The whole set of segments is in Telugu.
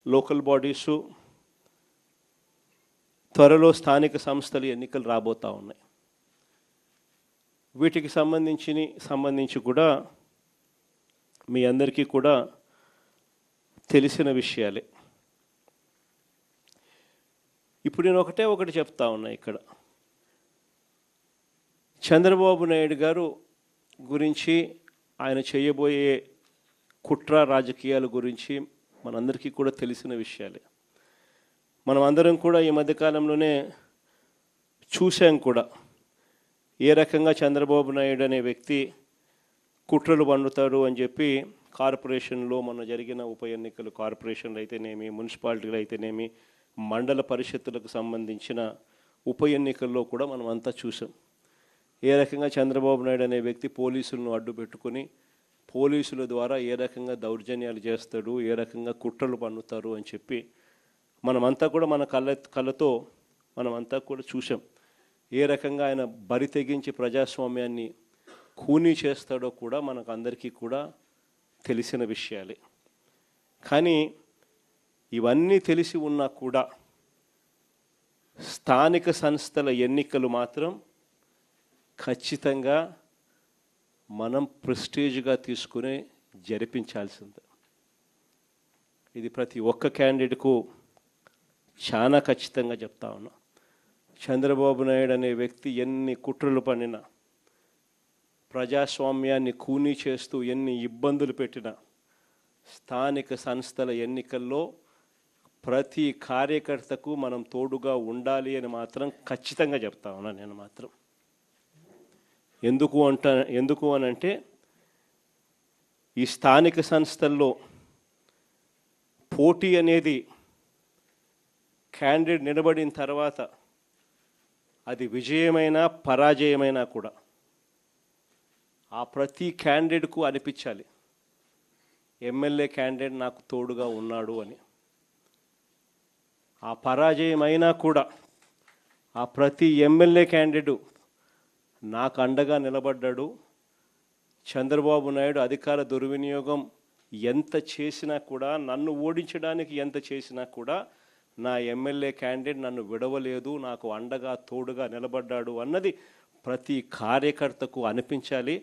లోకల్ బాడీసు, త్వరలో స్థానిక సంస్థల ఎన్నికలు రాబోతూ ఉన్నాయి. వీటికి సంబంధించి కూడా మీ అందరికీ కూడా తెలిసిన విషయాలే. ఇప్పుడు నేను ఒకటి చెప్తా ఉన్నా. ఇక్కడ చంద్రబాబు నాయుడు గారు గురించి, ఆయన చేయబోయే కుట్ర రాజకీయాల గురించి మనందరికీ కూడా తెలిసిన విషయాలే. మనం అందరం కూడా ఈ మధ్యకాలంలోనే చూసాం కూడా ఏ రకంగా చంద్రబాబు నాయుడు అనే వ్యక్తి కుట్రలు పండుతాడు అని చెప్పి కార్పొరేషన్లో మొన్న జరిగిన ఉప ఎన్నికలు, కార్పొరేషన్లు అయితేనేమి, మున్సిపాలిటీలు అయితేనేమి, మండల పరిషత్తులకు సంబంధించిన ఉప ఎన్నికల్లో కూడా మనం అంతా చూసాం. ఏ రకంగా చంద్రబాబు నాయుడు అనే వ్యక్తి పోలీసులను అడ్డు పెట్టుకుని పోలీసుల ద్వారా ఏ రకంగా దౌర్జన్యాలు చేస్తాడు, ఏ రకంగా కుట్రలు పన్నుతారు అని చెప్పి మనమంతా కూడా మన కళ్ళతో మనమంతా కూడా చూసాం. ఏ రకంగా ఆయన బరి తెగించి ప్రజాస్వామ్యాన్ని ఖూనీ చేస్తాడో కూడా మనకు అందరికీ కూడా తెలిసిన విషయాలే. కానీ ఇవన్నీ తెలిసి ఉన్నా కూడా స్థానిక సంస్థల ఎన్నికలు మాత్రం ఖచ్చితంగా మనం ప్రెస్టీజ్గా తీసుకుని జరిపించాల్సిందే. ఇది ప్రతి ఒక్క క్యాండిడేట్కు చాలా ఖచ్చితంగా చెప్తా ఉన్నా. చంద్రబాబు నాయుడు అనే వ్యక్తి ఎన్ని కుట్రలు పన్నినా, ప్రజాస్వామ్యాన్ని ఖూనీ చేస్తూ ఎన్ని ఇబ్బందులు పెట్టినా, స్థానిక సంస్థల ఎన్నికల్లో ప్రతి కార్యకర్తకు మనం తోడుగా ఉండాలి అని మాత్రం ఖచ్చితంగా చెప్తా ఉన్నా. నేను మాత్రం ఎందుకు అనంటే ఈ స్థానిక సంస్థల్లో పోటీ అనేది క్యాండిడేట్ నిలబడిన తర్వాత అది విజయమైనా పరాజయమైనా కూడా ఆ ప్రతి క్యాండిడేట్కు అనిపించాలి ఎమ్మెల్యే క్యాండిడేట్ నాకు తోడుగా ఉన్నాడు అని. ఆ పరాజయమైనా కూడా ఆ ప్రతి ఎమ్మెల్యే క్యాండిడేట్ నాకు అండగా నిలబడ్డాడు. చంద్రబాబు నాయుడు అధికార దుర్వినియోగం ఎంత చేసినా కూడా, నన్ను ఓడించడానికి ఎంత చేసినా కూడా నా ఎమ్మెల్యే క్యాండిడేట్ నన్ను విడవలేదు, నాకు అండగా తోడుగా నిలబడ్డాడు అన్నది ప్రతి కార్యకర్తకు అనిపించాలి.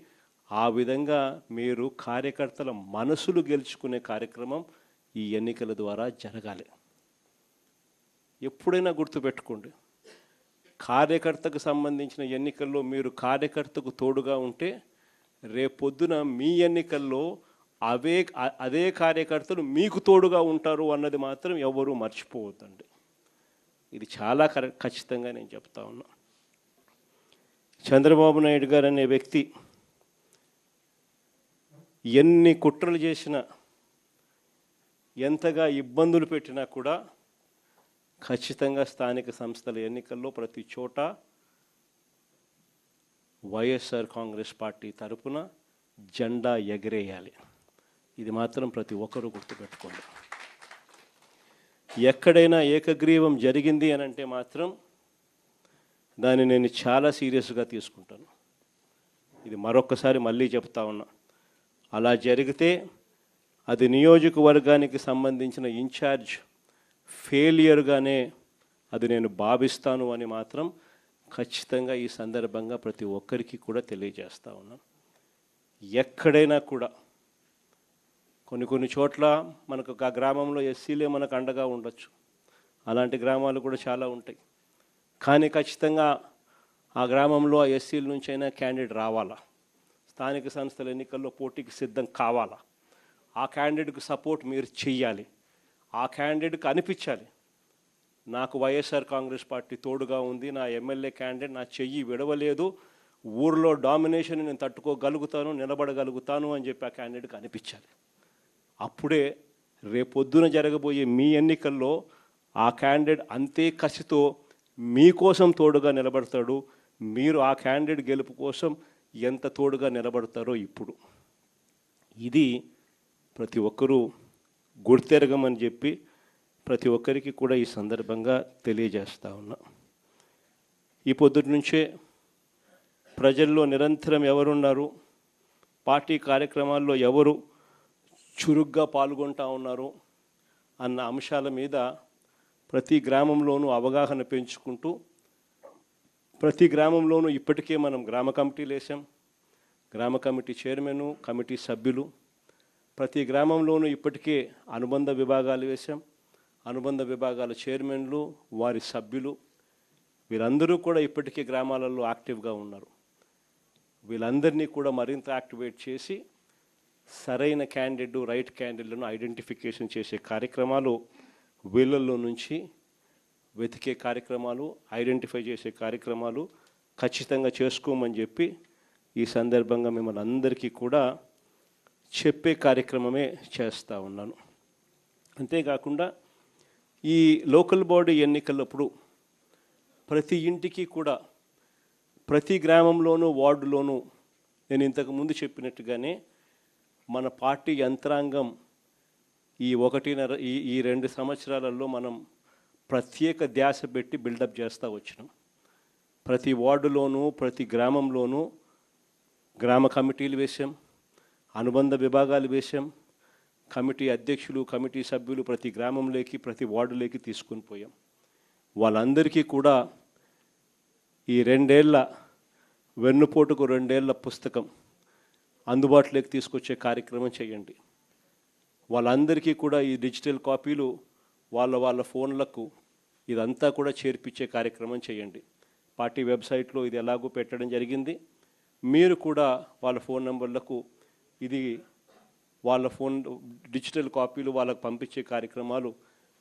ఆ విధంగా మీరు కార్యకర్తల మనసులు గెలుచుకునే కార్యక్రమం ఈ ఎన్నికల ద్వారా జరగాలి. ఎప్పుడైనా గుర్తుపెట్టుకోండి, కార్యకర్తకు సంబంధించిన ఎన్నికల్లో మీరు కార్యకర్తకు తోడుగా ఉంటే రేపొద్దున మీ ఎన్నికల్లో అదే కార్యకర్తలు మీకు తోడుగా ఉంటారు అన్నది మాత్రం ఎవరూ మర్చిపోవద్దండి. ఇది చాలా ఖచ్చితంగా నేను చెప్తా ఉన్నా. చంద్రబాబు నాయుడు గారు అనే వ్యక్తి ఎన్ని కుట్రలు చేసినా, ఎంతగా ఇబ్బందులు పెట్టినా కూడా ఖచ్చితంగా స్థానిక సంస్థల ఎన్నికల్లో ప్రతి చోట వైఎస్ఆర్ కాంగ్రెస్ పార్టీ తరపున జెండా ఎగరేయాలి. ఇది మాత్రం ప్రతి ఒక్కరూ గుర్తుపెట్టుకోండి. ఎక్కడైనా ఏకగ్రీవం జరిగింది అని అంటే మాత్రం దాన్ని నేను చాలా సీరియస్గా తీసుకుంటాను. ఇది మరొక్కసారి మళ్ళీ చెప్తా ఉన్నా. అలా జరిగితే అది నియోజకవర్గానికి సంబంధించిన ఇన్ఛార్జ్ ఫెయిలియర్గానే అది నేను భావిస్తాను అని మాత్రం ఖచ్చితంగా ఈ సందర్భంగా ప్రతి ఒక్కరికి కూడా తెలియజేస్తా ఉన్నాం. ఎక్కడైనా కూడా కొన్ని చోట్ల మనకు ఆ గ్రామంలో ఎస్సీలే మనకు అండగా ఉండొచ్చు, అలాంటి గ్రామాలు కూడా చాలా ఉంటాయి. కానీ ఖచ్చితంగా ఆ గ్రామంలో ఆ ఎస్సీల నుంచి అయినా క్యాండిడేట్ రావాలా, స్థానిక సంస్థల ఎన్నికల్లో పోటీకి సిద్ధం కావాలా, ఆ క్యాండిడేట్కి సపోర్ట్ మీరు చెయ్యాలి. ఆ క్యాండిడేట్కి అనిపించాలి నాకు వైఎస్ఆర్ కాంగ్రెస్ పార్టీ తోడుగా ఉంది, నా ఎమ్మెల్యే క్యాండిడేట్ నా చెయ్యి విడవలేదు, ఊరిలో డామినేషన్ నేను తట్టుకోగలుగుతాను, నిలబడగలుగుతాను అని చెప్పి ఆ క్యాండిడేట్కి అనిపించాలి. అప్పుడే రేపొద్దున జరగబోయే మీ ఎన్నికల్లో ఆ క్యాండిడేట్ అంతే కసితో మీకోసం తోడుగా నిలబడతాడు. మీరు ఆ క్యాండిడేట్ గెలుపు కోసం ఎంత తోడుగా నిలబడతారో ఇప్పుడు ఇది ప్రతి ఒక్కరూ గుర్తెరగమని చెప్పి ప్రతి ఒక్కరికి కూడా ఈ సందర్భంగా తెలియజేస్తా ఉన్నా. ఈ పొద్దుటి నుంచే ప్రజల్లో నిరంతరం ఎవరున్నారు, పార్టీ కార్యక్రమాల్లో ఎవరు చురుగ్గా పాల్గొంటూ ఉన్నారు, అన్న అంశాల మీద ప్రతి గ్రామంలోనూ అవగాహన పెంచుకుంటూ ప్రతి గ్రామంలోనూ ఇప్పటికే మనం గ్రామ కమిటీలు వేసాం. గ్రామ కమిటీ చైర్మను, కమిటీ సభ్యులు, ప్రతి గ్రామంలోనూ ఇప్పటికే అనుబంధ విభాగాలు వేసాం. అనుబంధ విభాగాల చైర్మన్లు, వారి సభ్యులు, వీరందరూ కూడా ఇప్పటికే గ్రామాలలో యాక్టివ్గా ఉన్నారు. వీళ్ళందరినీ కూడా మరింత యాక్టివేట్ చేసి సరైన క్యాండిడేట్, రైట్ క్యాండిడేట్లను ఐడెంటిఫికేషన్ చేసే కార్యక్రమాలు, వీళ్ళల్లో నుంచి వెతికే కార్యక్రమాలు, ఐడెంటిఫై చేసే కార్యక్రమాలు ఖచ్చితంగా చేసుకోమని చెప్పి ఈ సందర్భంగా మిమ్మల్ని అందరికీ కూడా చెప్పే కార్యక్రమమే చేస్తూ ఉన్నాను. అంతేకాకుండా ఈ లోకల్ బాడీ ఎన్నికలప్పుడు ప్రతి ఇంటికి కూడా, ప్రతి గ్రామంలోనూ, వార్డులోనూ నేను ఇంతకుముందు చెప్పినట్టుగానే మన పార్టీ యంత్రాంగం ఈ 2 సంవత్సరాలలో మనం ప్రత్యేక ధ్యాస పెట్టి బిల్డప్ చేస్తూ వచ్చినాం. ప్రతి వార్డులోనూ, ప్రతి గ్రామంలోనూ గ్రామ కమిటీలు వేసాం, అనుబంధ విభాగాలు వేసాం, కమిటీ అధ్యక్షులు, కమిటీ సభ్యులు ప్రతి గ్రామంలోకి, ప్రతి వార్డులోకి తీసుకొని పోయాం. వాళ్ళందరికీ కూడా ఈ 2 ఏళ్ల వెన్నుపోటుకు 2 ఏళ్ల పుస్తకం అందుబాటులోకి తీసుకొచ్చే కార్యక్రమం చేయండి. వాళ్ళందరికీ కూడా ఈ డిజిటల్ కాపీలు వాళ్ళ ఫోన్లకు ఇదంతా కూడా చేర్పించే కార్యక్రమం చేయండి. పార్టీ వెబ్సైట్లో ఇది ఎలాగో పెట్టడం జరిగింది. మీరు కూడా వాళ్ళ ఫోన్ నెంబర్లకు ఇది వాళ్ళ ఫోన్ డిజిటల్ కాపీలు వాళ్ళకు పంపించే కార్యక్రమాలు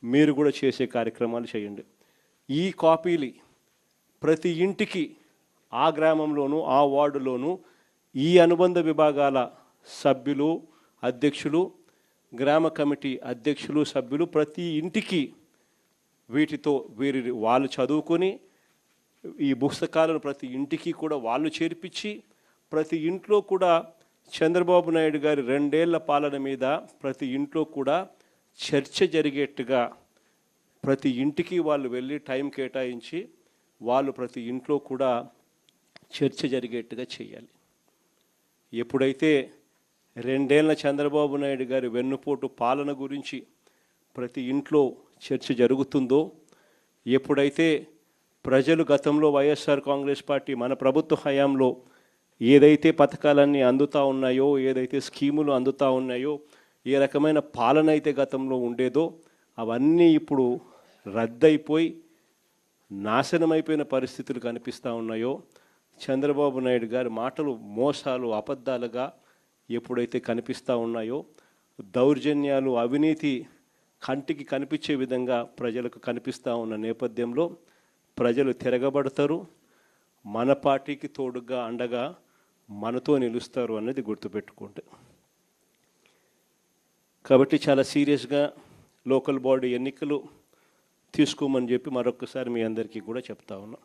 మీరు కూడా చేసే కార్యక్రమాలు చేయండి. ఈ కాపీలు ప్రతి ఇంటికి, ఆ గ్రామంలోనూ, ఆ వార్డులోనూ ఈ అనుబంధ విభాగాల సభ్యులు, అధ్యక్షులు, గ్రామ కమిటీ అధ్యక్షులు, సభ్యులు ప్రతి ఇంటికి వీటితో వాళ్ళు చదువుకొని ఈ పుస్తకాలను ప్రతి ఇంటికి కూడా వాళ్ళు చేర్పించి, ప్రతి ఇంట్లో కూడా చంద్రబాబు నాయుడు గారి 2 ఏళ్ల పాలన మీద ప్రతి ఇంట్లో కూడా చర్చ జరిగేట్టుగా ప్రతి ఇంటికి వాళ్ళు వెళ్ళి టైం కేటాయించి వాళ్ళు ప్రతి ఇంట్లో కూడా చర్చ జరిగేట్టుగా చేయాలి. ఎప్పుడైతే 2 ఏళ్ల చంద్రబాబు నాయుడు గారి వెన్నుపోటు పాలన గురించి ప్రతి ఇంట్లో చర్చ జరుగుతుందో, ఎప్పుడైతే ప్రజలు గతంలో వైఎస్ఆర్ కాంగ్రెస్ పార్టీ మన ప్రభుత్వ హయాంలో ఏదైతే పథకాలన్నీ అందుతూ ఉన్నాయో, ఏదైతే స్కీములు అందుతూ ఉన్నాయో, ఏ రకమైన పాలన అయితే గతంలో ఉండేదో అవన్నీ ఇప్పుడు రద్దయిపోయి నాశనమైపోయిన పరిస్థితులు కనిపిస్తూ ఉన్నాయో, చంద్రబాబు నాయుడు గారి మాటలు మోసాలు, అబద్ధాలుగా ఎప్పుడైతే కనిపిస్తూ ఉన్నాయో, దౌర్జన్యాలు, అవినీతి కంటికి కనిపించే విధంగా ప్రజలకు కనిపిస్తూ ఉన్న నేపథ్యంలో ప్రజలు తిరగబడతారు. మన పార్టీకి తోడుగా, అండగా మనతో నిలుస్తారు అన్నది గుర్తుపెట్టుకోండి. కాబట్టి చాలా సీరియస్గా లోకల్ బాడీ ఎన్నికలు తీసుకోమని చెప్పి మరొకసారి మీ అందరికీ కూడా చెప్తా ఉన్నాం.